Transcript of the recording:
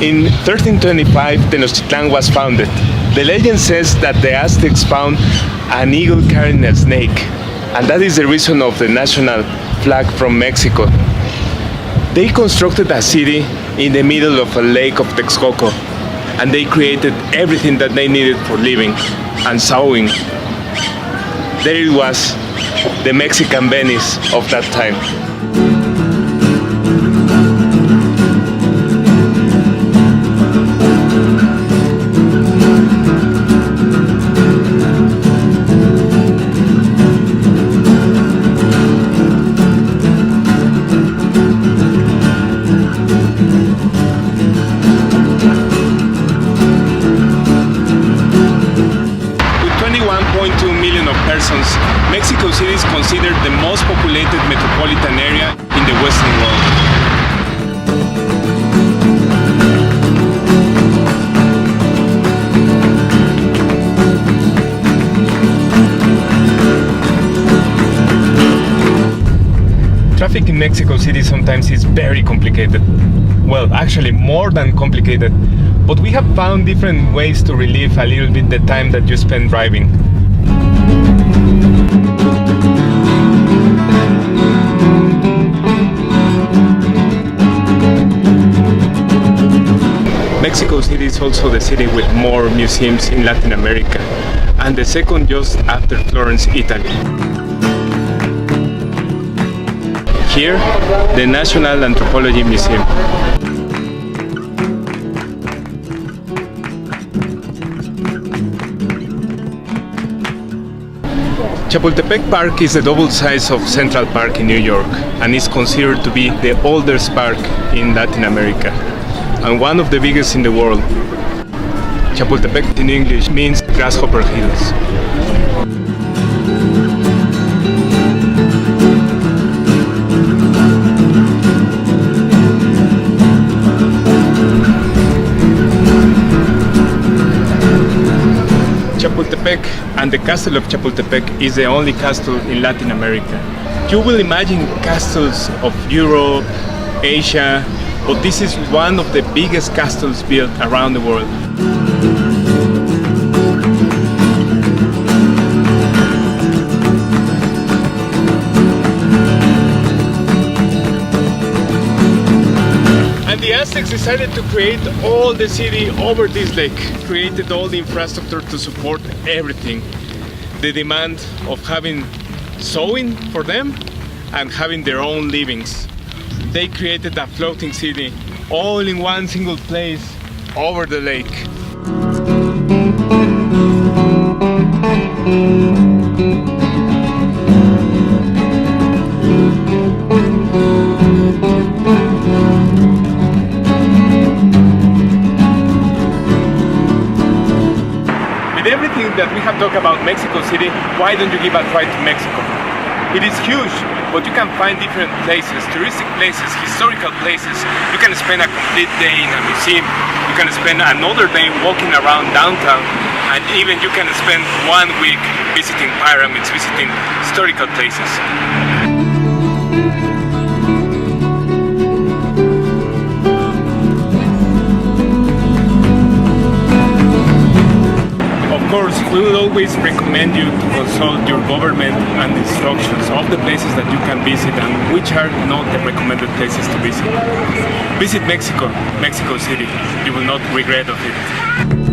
In 1325, Tenochtitlan was founded. The legend says that the Aztecs found an eagle carrying a snake, and that is the reason of the national flag from Mexico. They constructed a city in the middle of a lake of Texcoco, and they created everything that they needed for living and sowing. There it was, the Mexican Venice of that time. Mexico City is considered the most populated metropolitan area in the Western world. Traffic in Mexico City sometimes is very complicated. Well, actually more than complicated. But we have found different ways to relieve a little bit the time that you spend driving. Mexico City is also the city with more museums in Latin America, and the second just after Florence, Italy. Here, the National Anthropology Museum. Chapultepec Park is the double size of Central Park in New York and is considered to be the oldest park in Latin America and one of the biggest in the world. Chapultepec in English means grasshopper hills. Chapultepec and the castle of Chapultepec is the only castle in Latin America. You will imagine castles of Europe, Asia, but this is one of the biggest castles built around the world. And the Aztecs decided to create all the city over this lake, created all the infrastructure to support everything. The demand of having sowing for them and having their own livings. They created a floating city all in one single place over the lake. With everything that we have talked about Mexico City, why don't you give a try to Mexico? It is huge, but you can find different places, touristic places, historical places. You can spend a complete day in a museum. You can spend another day walking around downtown, and even you can spend 1 week visiting pyramids, visiting historical places. Of course, we will always recommend you to consult your government and instructions of the places that you can visit and which are not the recommended places to visit. Visit Mexico, Mexico City. You will not regret of it.